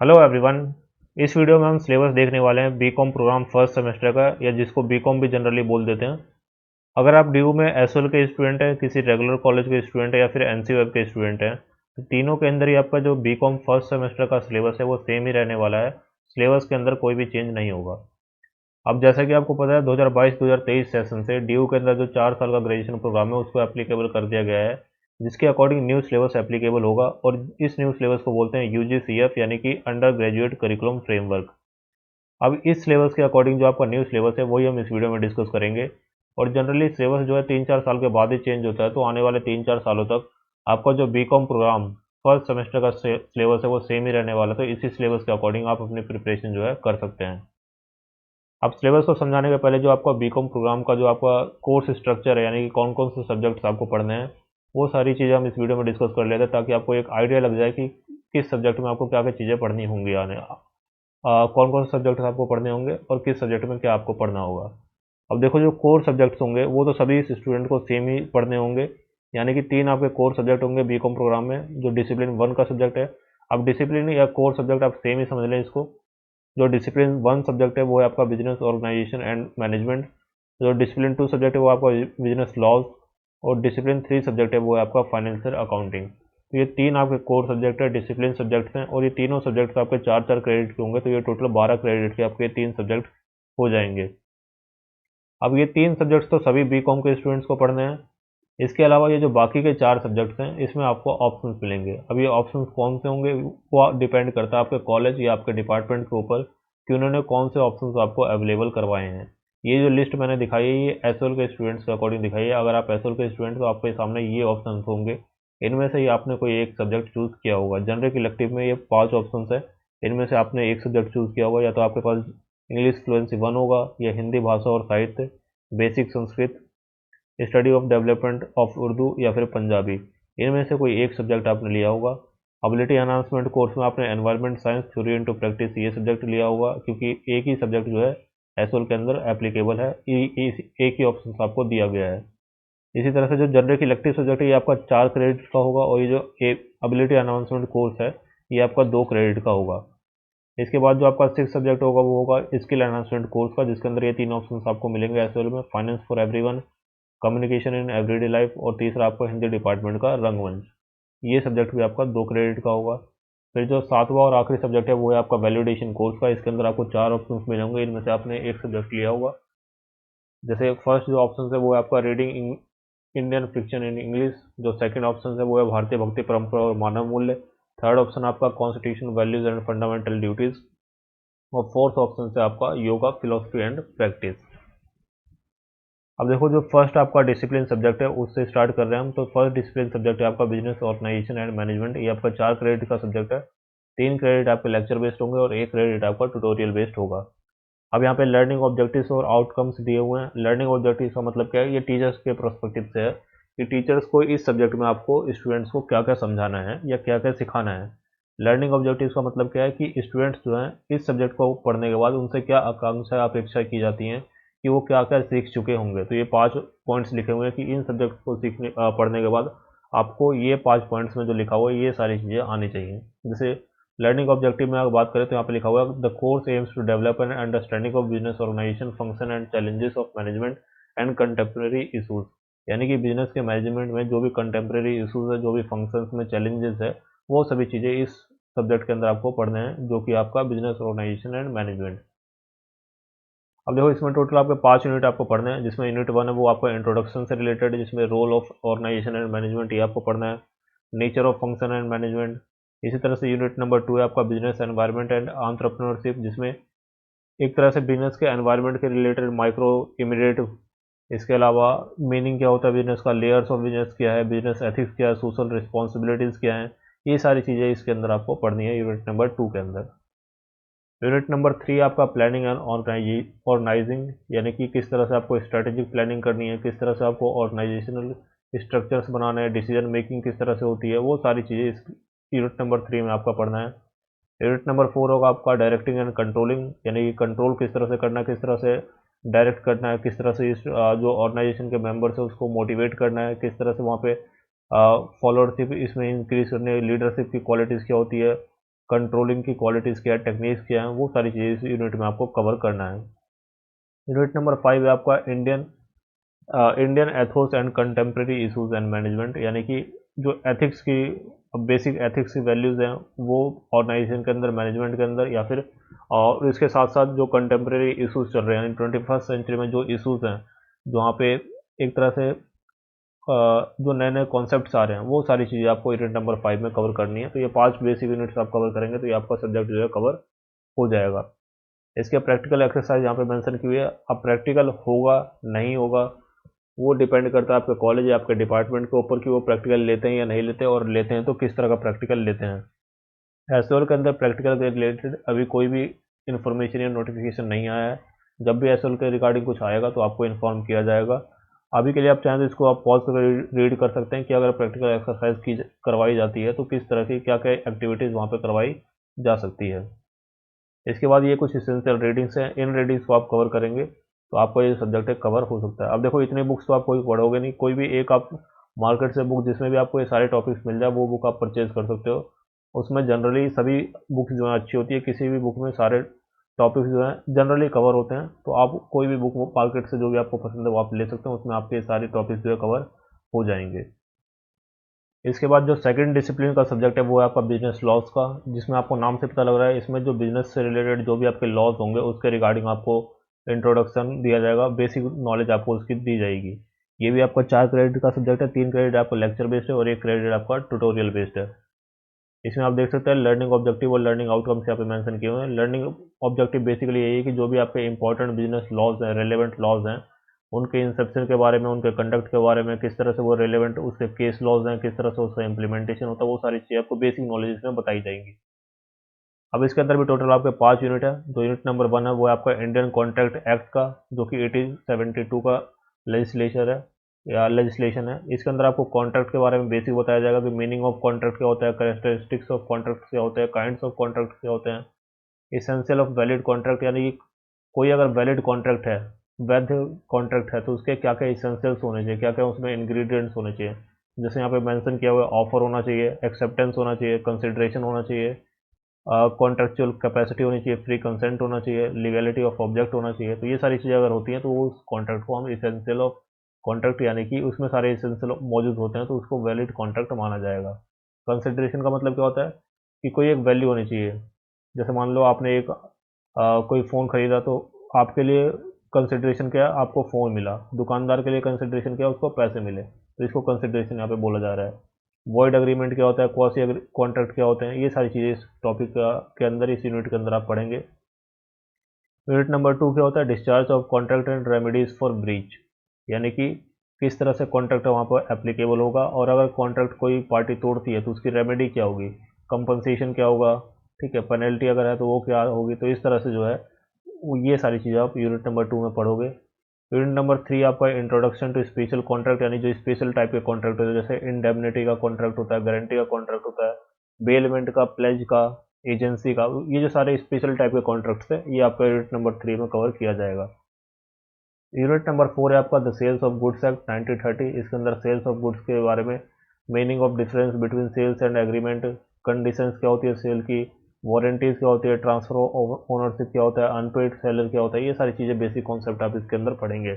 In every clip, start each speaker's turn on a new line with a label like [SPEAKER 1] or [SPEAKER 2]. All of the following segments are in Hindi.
[SPEAKER 1] Hello everyone. इस वीडियो में हम सिलेबस देखने वाले हैं बीकॉम प्रोग्राम फर्स्ट सेमेस्टर का, या जिसको बीकॉम भी जनरली बोल देते हैं। अगर आप ड्यू में एसओएल के स्टूडेंट हैं, किसी रेगुलर कॉलेज के स्टूडेंट हैं, या फिर एनसी वेब के स्टूडेंट हैं, तो तीनों के अंदर ही आपका जो बीकॉम फर्स्ट सेमेस्टर का सिलेबस है वो सेम ही रहने वाला है। सिलेबस के अंदर कोई भी चेंज नहीं होगा। अब जैसा कि आपको पता है, 2022-2023 सेशन से ड्यू के अंदर जो 4 साल का ग्रेजुएशन प्रोग्राम है उसको एप्लीकेबल कर दिया गया है, जिसके अकॉर्डिंग न्यू सिलेबस एप्लीकेबल होगा। और इस न्यू सिलेबस को बोलते हैं यूजीसीएफ, यानी कि अंडर ग्रेजुएट करिकुलम फ्रेमवर्क। अब इस सिलेबस के अकॉर्डिंग जो आपका न्यू सिलेबस है वही हम इस वीडियो में डिस्कस करेंगे। और जनरली सिलेबस जो है 3-4 साल के बाद ही चेंज होता है, तो आने वाले 3-4 सालों तक आपका जो बीकॉम प्रोग्राम फर्स्ट सेमेस्टर का सिलेबस है वो सेम ही रहने वाला है। तो इसी सिलेबस के अकॉर्डिंग आप अपनी प्रिपरेशन जो है कर सकते हैं। अब सिलेबस को समझाने के पहले जो आपका बीकॉम प्रोग्राम का जो आपका कोर्स स्ट्रक्चर है, यानी कि कौन कौन से सब्जेक्ट्स आपको पढ़ने हैं, वो सारी चीज़ें हम इस वीडियो में डिस्कस कर लेते हैं, ताकि आपको एक आइडिया लग जाए कि किस सब्जेक्ट में आपको क्या क्या चीज़ें पढ़नी होंगी कौन कौन से सब्जेक्ट आपको पढ़ने होंगे और किस सब्जेक्ट में क्या आपको पढ़ना होगा। अब देखो, जो कोर सब्जेक्ट्स होंगे वो तो सभी स्टूडेंट को सेम ही पढ़ने होंगे। यानी कि 3 आपके कोर सब्जेक्ट होंगे बीकॉम प्रोग्राम में, जो डिसिप्लिन 1 का सब्जेक्ट है। अब डिसिप्लिन या कोर सब्जेक्ट आप सेम ही समझ लें इसको। जो डिसिप्लिन 1 सब्जेक्ट है वो है आपका बिजनेस ऑर्गेनाइजेशन एंड मैनेजमेंट। जो डिसिप्लिन 2 सब्जेक्ट है वो आपका बिजनेस लॉज। और डिसिप्लिन 3 सब्जेक्ट है वो है आपका फाइनेंशियल अकाउंटिंग। तो ये 3 आपके कोर सब्जेक्ट है, डिसिप्लिन सब्जेक्ट्स हैं, और ये तीनों सब्जेक्ट्स आपके 4-4 क्रेडिट के होंगे, तो ये टोटल 12 क्रेडिट के आपके 3 सब्जेक्ट हो जाएंगे। अब ये 3 सब्जेक्ट्स तो सभी बी कॉम के स्टूडेंट्स को पढ़ने हैं। इसके अलावा ये जो बाकी के 4 सब्जेक्ट्स हैं इसमें आपको ऑप्शंस मिलेंगे। अब ये ऑप्शंस कौन से होंगे वो डिपेंड करता है आपके कॉलेज या आपके डिपार्टमेंट के ऊपर, कि उन्होंने कौन से ऑप्शंस आपको अवेलेबल करवाए हैं। ये जो लिस्ट मैंने दिखाई है ये एसओएल के स्टूडेंट्स के अकॉर्डिंग दिखाई है। अगर आप एसओएल के स्टूडेंट तो आपके सामने ये ऑप्शंस होंगे। इनमें से ही आपने कोई एक सब्जेक्ट चूज़ किया होगा। जनरल इलेक्टिव में ये 5 ऑप्शंस है। इनमें से आपने एक सब्जेक्ट चूज़ किया होगा, या तो आपके पास इंग्लिश फ्लुएंसी 1 होगा, या हिंदी भाषा और साहित्य, basic Sanskrit, study of development of Urdu, या फिर पंजाबी। इनमें से कोई एक सब्जेक्ट आपने लिया होगा। एबिलिटी एनहांसमेंट कोर्स में आपने environment science theory into practice ये सब्जेक्ट लिया होगा, क्योंकि एक ही सब्जेक्ट जो है एसओएल के अंदर एप्लीकेबल है। एक ही ऑप्शन आपको दिया गया है। इसी तरह से जो जनरल इलेक्टिव सब्जेक्ट है ये आपका 4 क्रेडिट का होगा, और ये जो एबिलिटी एनहांसमेंट कोर्स है ये आपका 2 क्रेडिट का होगा। इसके बाद जो आपका 6 सब्जेक्ट होगा वो होगा स्किल एनहांसमेंट कोर्स का, जिसके अंदर ये 3 ऑप्शन आपको मिलेंगे एसओएल में: finance for everyone, communication in everyday life, और तीसरा आपको हिंदी डिपार्टमेंट का रंगमंच। ये सब्जेक्ट भी आपका 2 क्रेडिट का होगा। फिर जो 7वां और आखिरी सब्जेक्ट है वो है आपका वैल्यूडेशन कोर्स का। इसके अंदर आपको 4 ऑप्शंस मिलेंगे, इनमें से आपने एक सब्जेक्ट लिया होगा। जैसे फर्स्ट जो ऑप्शन है वो है आपका reading Indian fiction in English. जो सेकंड ऑप्शन है वो है भारतीय भक्ति परंपरा और मानव मूल्य। थर्ड ऑप्शन आपका constitution values and fundamental duties. और फोर्थ ऑप्शन है आपका योगा फिलोसफी एंड प्रैक्टिस। अब देखो, जो फर्स्ट आपका डिसिप्लिन सब्जेक्ट है उससे स्टार्ट कर रहे हैं हम। तो फर्स्ट डिसिप्लिन सब्जेक्ट है आपका बिजनेस ऑर्गेनाइजेशन एंड मैनेजमेंट। ये आपका 4 क्रेडिट का सब्जेक्ट है। 3 क्रेडिट आपके लेक्चर बेस्ड होंगे और 1 क्रेडिट आपका ट्यूटोरियल बेस्ड होगा। अब यहाँ पे लर्निंग ऑब्जेक्टिव्स और आउटकम्स दिए हुए हैं। लर्निंग ऑब्जेक्टिव्स का मतलब क्या है, ये टीचर्स के पर्सपेक्टिव से है कि टीचर्स को इस सब्जेक्ट में आपको स्टूडेंट्स को क्या क्या समझाना है या क्या क्या सिखाना है। लर्निंग ऑब्जेक्टिव्स का मतलब क्या है कि स्टूडेंट्स जो हैं इस सब्जेक्ट को पढ़ने के बाद उनसे क्या आकांक्षा अपेक्षा की जाती हैं, कि वो क्या क्या सीख चुके होंगे। तो ये 5 पॉइंट्स लिखे हुए हैं कि इन सब्जेक्ट को पढ़ने के बाद आपको ये 5 पॉइंट्स में जो लिखा हुआ है ये सारी चीज़ें आनी चाहिए। जैसे लर्निंग ऑब्जेक्टिव में अगर बात करें तो यहाँ पे लिखा हुआ है the course aims to develop an understanding of business organisation function and challenges of management and contemporary issues. यानी कि बिजनेस के मैनेजमेंट में जो भी कंटेम्प्रेरी इशूज है, जो भी फंक्शंस में चैलेंजेस है, वो सभी चीज़ें इस सब्जेक्ट के अंदर आपको पढ़ने हैं, जो कि आपका बिजनेस ऑर्गेनाइजेशन एंड मैनेजमेंट। अब देखो, इसमें टोटल आपके 5 यूनिट आपको पढ़ने हैं, जिसमें यूनिट 1 है वो आपका इंट्रोडक्शन से रिलेटेड है, जिसमें role of organisation and management ये आपको पढ़ना है। Nature of function and management. इसी तरह से यूनिट नंबर 2 है आपका बिजनेस एनवायरनमेंट एंड एंटरप्रेन्योरशिप, जिसमें एक तरह से बिजनेस के एनवायरनमेंट के रिलेटेड माइक्रो इमीडिएट। इसके अलावा मीनिंग क्या होता है बिजनेस का, लेयर्स ऑफ बिजनेस क्या है, बिजनेस एथिक्स क्या है, सोशल रिस्पॉन्सिबिलिटीज़ क्या है। ये सारी चीज़ें इसके अंदर आपको पढ़नी है यूनिट नंबर 2 के अंदर। यूनिट नंबर 3 आपका प्लानिंग एंड ऑर्गेनाइजिंग, यानी कि किस तरह से आपको स्ट्रेटेजिक प्लानिंग करनी है, किस तरह से आपको ऑर्गेनाइजेशनल स्ट्रक्चर्स बनाना है, डिसीजन मेकिंग किस तरह से होती है, वो सारी चीज़ें इस यूनिट नंबर 3 में आपका पढ़ना है। यूनिट नंबर 4 होगा आपका डायरेक्टिंग एंड कंट्रोलिंग, यानी कि कंट्रोल किस तरह से करना है, किस तरह से डायरेक्ट करना है, किस तरह से इस जो ऑर्गेनाइजेशन के मेंबर्स है उसको मोटिवेट करना है, किस तरह से वहाँ पे फॉलोअरशिप इसमें इंक्रीज करने, लीडरशिप की क्वालिटीज़ क्या होती है, कंट्रोलिंग की क्वालिटीज़ क्या है, टेक्निक्स क्या हैं, वो सारी चीज़ें इस यूनिट में आपको कवर करना है। यूनिट नंबर 5 है आपका Indian Athos and contemporary issues and management, यानी कि जो एथिक्स की बेसिक एथिक्स की वैल्यूज़ हैं वो ऑर्गेनाइजेशन के अंदर, मैनेजमेंट के अंदर, या फिर और इसके साथ साथ जो कंटेम्प्रेरी इशूज़ चल रहे हैं, यानी 21st सेंचुरी में जो इशूज़ हैं, जहाँ पे एक तरह से जो नए नए कॉन्सेप्ट्स आ रहे हैं, वो सारी चीज़ें आपको यूनिट नंबर 5 में कवर करनी है। तो ये 5 बेसिक यूनिट्स आप कवर करेंगे तो ये आपका सब्जेक्ट जो है कवर हो जाएगा। इसके प्रैक्टिकल एक्सरसाइज यहाँ पे मेंशन की हुई है। अब प्रैक्टिकल होगा नहीं होगा वो डिपेंड करता है आपके कॉलेज या आपके डिपार्टमेंट के ऊपर कि वो प्रैक्टिकल लेते हैं या नहीं लेते, और लेते हैं तो किस तरह का प्रैक्टिकल लेते हैं। एसओएल के अंदर प्रैक्टिकल के रिलेटेड अभी कोई भी इन्फॉर्मेशन या नोटिफिकेशन नहीं आया है। जब भी एसओएल के रिगार्डिंग कुछ आएगा तो आपको इन्फॉर्म किया जाएगा। अभी के लिए आप चाहें तो इसको आप पॉज करके रीड कर सकते हैं कि अगर प्रैक्टिकल एक्सरसाइज की करवाई जाती है तो किस तरह की क्या क्या एक्टिविटीज़ वहाँ पर करवाई जा सकती है। इसके बाद ये कुछ इसेंशियल रीडिंग्स हैं, इन रीडिंग्स को आप कवर करेंगे तो आपका ये सब्जेक्ट है कवर हो सकता है। अब देखो इतने बुक्स तो आप कोई पढ़ोगे नहीं, कोई भी एक आप मार्केट से बुक जिसमें भी आपको ये सारे टॉपिक्स मिल जाए वो बुक आप परचेज कर सकते हो। उसमें जनरली सभी बुक्स जो है अच्छी होती है, किसी भी बुक में सारे टॉपिक्स जो हैं जनरली कवर होते हैं, तो आप कोई भी बुक मार्केट से जो भी आपको पसंद है वो आप ले सकते हैं, उसमें आपके सारे टॉपिक्स जो है कवर हो जाएंगे। इसके बाद जो सेकंड डिसिप्लिन का सब्जेक्ट है वो है आपका बिजनेस लॉज का, जिसमें आपको नाम से पता लग रहा है इसमें जो बिजनेस से रिलेटेड जो भी आपके लॉज होंगे उसके रिगार्डिंग आपको इंट्रोडक्शन दिया जाएगा, बेसिक नॉलेज आपको उसकी दी जाएगी। ये भी आपका 4 क्रेडिट का सब्जेक्ट है, 3 क्रेडिट आपका लेक्चर बेस्ड है और 1 क्रेडिट आपका ट्यूटोरियल बेस्ड है। इसमें आप देख सकते हैं लर्निंग ऑब्जेक्टिव और लर्निंग आउटकम्स यहाँ पे मेंशन किए हुए हैं। लर्निंग ऑब्जेक्टिव बेसिकली यही है कि जो भी आपके इंपॉर्टेंट बिजनेस लॉज हैं, रेलेवेंट लॉज हैं, उनके इंसेप्शन के बारे में, उनके कंडक्ट के बारे में, किस तरह से वो रेलेवेंट उसके केस लॉज हैं, किस तरह से उसका इंप्लीमेंटेशन होता है, वो सारी चीज़ें आपको बेसिक नॉलेज इसमें बताई जाएंगी। अब इसके अंदर भी टोटल आपके 5 यूनिट है। जो यूनिट नंबर 1 है वो है आपका इंडियन कॉन्ट्रैक्ट एक्ट का, जो कि 1872 का लेजिस्लेचर है या लेजिस्लेशन है। इसके अंदर आपको कॉन्ट्रैक्ट के बारे में बेसिक बताया जाएगा कि मीनिंग ऑफ कॉन्ट्रैक्ट क्या होता है, कैरेक्टरिस्टिक्स ऑफ कॉन्ट्रैक्ट क्या होते हैं, काइंड्स ऑफ कॉन्ट्रैक्ट क्या होते हैं, एसेंशियल ऑफ वैलिड कॉन्ट्रैक्ट, यानी कि कोई अगर वैलिड कॉन्ट्रैक्ट है, वैध कॉन्ट्रैक्ट है, तो उसके क्या क्या इसेंशियल्स होने चाहिए, क्या क्या उसमें इंग्रेडिएंट्स होने चाहिए। जैसे यहाँ पे मेंशन किया हुआ है, ऑफर होना चाहिए, एक्सेप्टेंस होना चाहिए, कंसिडरेशन होना चाहिए, कॉन्ट्रेक्चुअल कैपेसिटी होनी चाहिए, फ्री कंसेंट होना चाहिए, लीगैलिटी ऑफ ऑब्जेक्ट होना चाहिए। तो ये सारी चीज़ें अगर होती हैं तो वो उस कॉन्ट्रैक्ट को हम इसेंशियल ऑफ कॉन्ट्रैक्ट, यानी कि उसमें सारे इसेंशियल मौजूद होते हैं तो उसको वैलिड कॉन्ट्रैक्ट माना जाएगा। कंसिडरेशन का मतलब क्या होता है कि कोई एक वैल्यू होनी चाहिए। जैसे मान लो आपने एक कोई फ़ोन ख़रीदा तो आपके लिए कंसिडरेशन क्या है, आपको फ़ोन मिला। दुकानदार के लिए कंसिडरेशन क्या है, उसको पैसे मिले। तो इसको कंसिडरेशन यहाँ पे बोला जा रहा है। वॉइड एग्रीमेंट क्या होता है, क्वासी कॉन्ट्रैक्ट क्या होते हैं, ये सारी चीज़ें इस टॉपिक के अंदर, इस यूनिट के अंदर आप पढ़ेंगे। यूनिट नंबर 2 क्या होता है, discharge of contract and remedies for breach, यानी कि किस तरह से कॉन्ट्रैक्ट वहाँ पर एप्लीकेबल होगा, और अगर कॉन्ट्रैक्ट कोई पार्टी तोड़ती है तो उसकी रेमेडी क्या होगी, कंपनसेशन क्या होगा, ठीक है, पेनल्टी अगर है तो वो क्या होगी। तो इस तरह से जो है ये सारी चीज़ें आप यूनिट नंबर 2 में पढ़ोगे। यूनिट नंबर 3 आपका इंट्रोडक्शन टू स्पेशल कॉन्ट्रैक्ट, यानी जो स्पेशल टाइप के कॉन्ट्रैक्ट होते हैं, जैसे इंडेमनिटी का कॉन्ट्रैक्ट होता है, गारंटी का कॉन्ट्रैक्ट होता है, बेलमेंट का, प्लेज का, एजेंसी का, ये जो सारे स्पेशल टाइप के कॉन्ट्रैक्ट्स हैं ये आपका यूनिट नंबर 3 में कवर किया जाएगा। यूनिट नंबर 4 है आपका the sales of goods act 1930। इसके अंदर सेल्स ऑफ गुड्स के बारे में, meaning of difference between sales and agreement, conditions क्या होती है सेल की, वारंटीज क्या होती है, ट्रांसफर ऑफ ओनरशिप क्या होता है, अनपेड सेलर क्या होता है, ये सारी चीज़ें बेसिक कॉन्सेप्ट आप इसके अंदर पढ़ेंगे।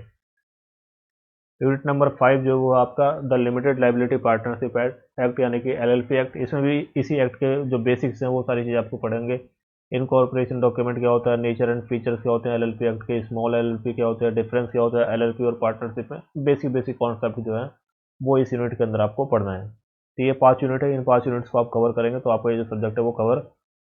[SPEAKER 1] यूनिट नंबर 5 जो वो आपका the limited liability partnership act, यानी कि एलएलपी एक्ट, इसमें भी इसी एक्ट के जो बेसिक्स हैं वो सारी चीज़ें आपको पढ़ेंगे। इनकॉर्पोरेशन डॉक्यूमेंट क्या होता है, नेचर एंड फीचर्स क्या होते हैं एलएलपी एक्ट के, स्मॉल एलएलपी क्या होता है, डिफरेंस क्या होता है एलएलपी और पार्टनरशिप में, बेसिक बेसिक कॉन्सेप्ट जो है वो इस यूनिट के अंदर आपको पढ़ना है। तो ये 5 यूनिट है, इन 5 यूनिट्स को आप कवर करेंगे तो आपका ये जो सब्जेक्ट है वो कवर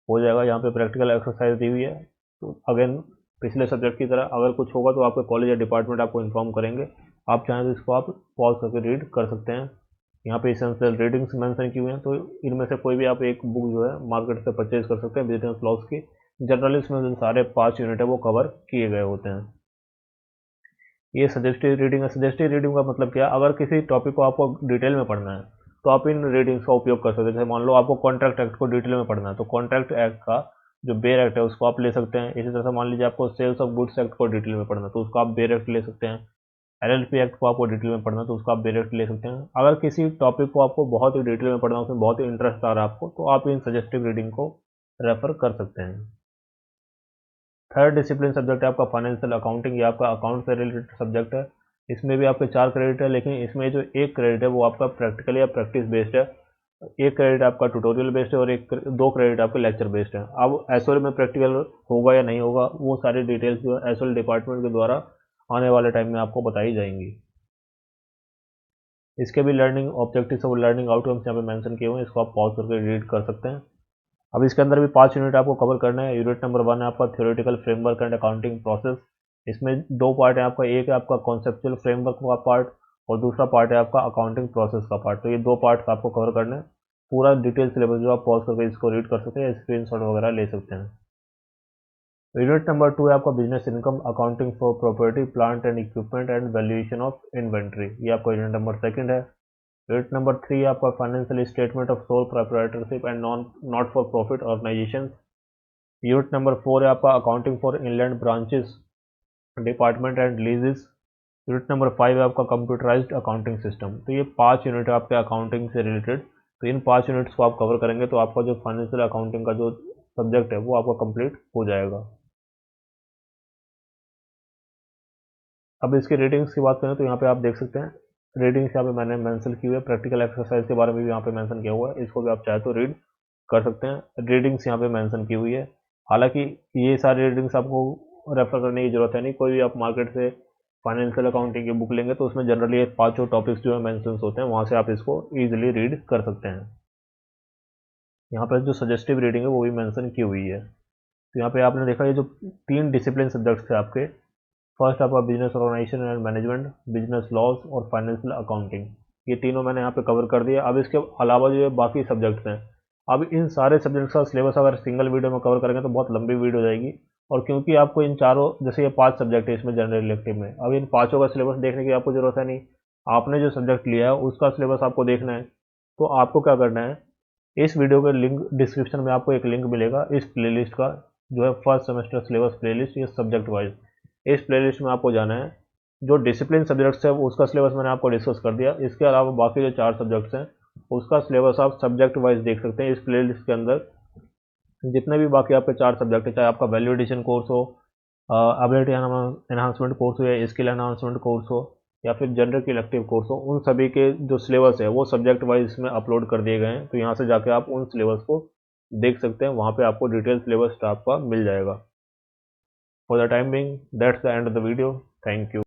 [SPEAKER 1] हो जाएगा। यहाँ पे प्रैक्टिकल एक्सरसाइज दी हुई है, तो अगेन पिछले सब्जेक्ट की तरह अगर कुछ होगा तो आपके कॉलेज या डिपार्टमेंट आपको इन्फॉर्म करेंगे। आप चाहें तो इसको आप पॉज करके रीड कर सकते हैं। यहाँ पे इसेंशियल रीडिंग्स मेंशन की हुई हैं, तो इनमें से कोई भी आप एक बुक जो है मार्केट से परचेज कर सकते हैं बिजनेस लॉस की। जनरली इसमें जो सारे 5 यूनिट है वो कवर किए गए होते हैं। ये सजेस्टिव रीडिंग है। सजेस्टिव रीडिंग का मतलब क्या है, अगर किसी टॉपिक को आपको डिटेल में पढ़ना है तो आप इन रीडिंग्स का उपयोग कर सकते हैं। जैसे मान लो आपको कॉन्ट्रैक्ट एक्ट को डिटेल में पढ़ना है तो कॉन्ट्रैक्ट एक्ट का जो बेयर एक्ट है उसको आप ले सकते हैं। इसी तरह से मान लीजिए आपको सेल्स ऑफ गुड्स एक्ट को डिटेल में पढ़ना है तो उसको आप बेयर एक्ट ले सकते हैं। एलएलपी एक्ट को आपको डिटेल में पढ़ना है तो उसको आप बेयर एक्ट ले सकते हैं। अगर किसी टॉपिक को आपको बहुत ही डिटेल में पढ़ना है, उसमें बहुत ही इंटरेस्ट आ रहा है आपको, तो आप इन सजेस्टिव रीडिंग को रेफर कर सकते हैं। थर्ड डिसिप्लिन सब्जेक्ट है आपका फाइनेंशियल अकाउंटिंग। ये आपका अकाउंट से रिलेटेड सब्जेक्ट है। इसमें भी आपके 4 क्रेडिट है, लेकिन इसमें जो 1 क्रेडिट है वो आपका प्रैक्टिकल या प्रैक्टिस बेस्ड है। 1 क्रेडिट आपका ट्यूटोरियल बेस्ड है और 2 क्रेडिट आपके लेक्चर बेस्ड है। अब एसओएल में प्रैक्टिकल होगा या नहीं होगा, वो सारी डिटेल्स जो है एसओएल डिपार्टमेंट के द्वारा आने वाले टाइम में आपको बताई जाएंगी। इसके भी लर्निंग ऑब्जेक्टिव्स और लर्निंग आउटकम्स यहाँ पे मेंशन किए हुए हैं, इसको आप पॉज करके रीड कर सकते हैं। अब इसके अंदर भी 5 यूनिट आपको कवर करना है। यूनिट नंबर 1 है आपका theoretical framework and accounting process. इसमें 2 पार्ट है आपका, एक है आपका कॉन्सेप्चुअल फ्रेमवर्क का पार्ट और दूसरा पार्ट है आपका अकाउंटिंग प्रोसेस का पार्ट। तो ये 2 पार्ट्स आपको कवर करना है। पूरा डिटेल सिलेबस जो आप पॉज करके इसको रीड कर सकते हैं, स्क्रीनशॉट वगैरह ले सकते हैं। यूनिट नंबर 2 है आपका business income, accounting for property plant and equipment and valuation of inventory. ये आपका यूनिट नंबर 2 है। यूनिट नंबर 3 है आपका financial statement of sole proprietorship and not for profit organisation. Unit number 4 है आपका accounting for inland branches department and leases. Unit number 5 है आपका कंप्यूटराइज्ड अकाउंटिंग सिस्टम। तो ये 5 यूनिट है आपके अकाउंटिंग से रिलेटेड। तो इन 5 यूनिट्स को आप कवर करेंगे तो आपका जो फाइनेंशियल अकाउंटिंग का जो सब्जेक्ट है वो आपका कंप्लीट हो जाएगा। अब इसकी रेटिंग्स की बात करें तो यहाँ पे आप देख सकते हैं रेटिंग्स यहाँ पे मैंने मेंशन की हुई है। प्रैक्टिकल एक्सरसाइज के बारे में भी यहाँ पे मेंशन किया हुआ है, इसको भी आप चाहे तो रीड कर सकते हैं। रेटिंग्स यहाँ पे मेंशन की हुई है। हालांकि ये सारी रेटिंग्स आपको रेफर करने की जरूरत है नहीं। कोई भी आप मार्केट से फाइनेंशियल अकाउंटिंग की बुक लेंगे तो उसमें जनरली 5 टॉपिक्स जो है मेंशन होते हैं, वहाँ से आप इसको ईजिली रीड कर सकते हैं। यहाँ पर जो सजेस्टिव रीडिंग है वो भी मेंशन की हुई है। तो यहाँ पे आपने देखा ये जो 3 डिसिप्लिन सब्जेक्ट्स थे आपके, फर्स्ट आपका business organisation and management, business laws और फाइनेंशियल अकाउंटिंग, ये तीनों मैंने यहाँ पे कवर कर दिया। अब इसके अलावा जो बाकी सब्जेक्ट्स हैं, अब इन सारे सब्जेक्ट्स का सिलेबस अगर सिंगल वीडियो में कवर करेंगे तो बहुत लंबी वीडियो हो जाएगी। और क्योंकि आपको इन चारों, जैसे ये 5 सब्जेक्ट है इसमें जनरल इलेक्टिव में, अब इन पाँचों का सिलेबस देखने की आपको जरूरत है नहीं। आपने जो सब्जेक्ट लिया है उसका सिलेबस आपको देखना है। तो आपको क्या करना है, इस वीडियो के लिंक डिस्क्रिप्शन में आपको एक लिंक मिलेगा इस प्लेलिस्ट का, जो है फर्स्ट सेमेस्टर सिलेबस प्लेलिस्ट, ये सब्जेक्ट वाइज। इस प्लेलिस्ट में आपको जाना है। जो डिसिप्लिन सब्जेक्ट्स है उसका सिलेबस मैंने आपको डिस्कस कर दिया। इसके अलावा बाकी जो 4 सब्जेक्ट्स हैं उसका सिलेबस आप सब्जेक्ट वाइज देख सकते हैं इस प्लेलिस्ट के अंदर। जितने भी बाकी आपके 4 सब्जेक्ट है, चाहे आपका वैल्यू एडिशन कोर्स हो, एबिलिटी एनहांसमेंट कोर्स हो या स्किल एनहांसमेंट कोर्स हो या फिर जनरल के इलेक्टिव कोर्स हो, उन सभी के जो सिलेबस है वो सब्जेक्ट वाइज इसमें अपलोड कर दिए गए हैं। तो यहाँ से जाके आप उन सिलेबस को देख सकते हैं, वहाँ पे आपको डिटेल सिलेबस आपका मिल जाएगा। For the time being that's the end of the video. Thank you.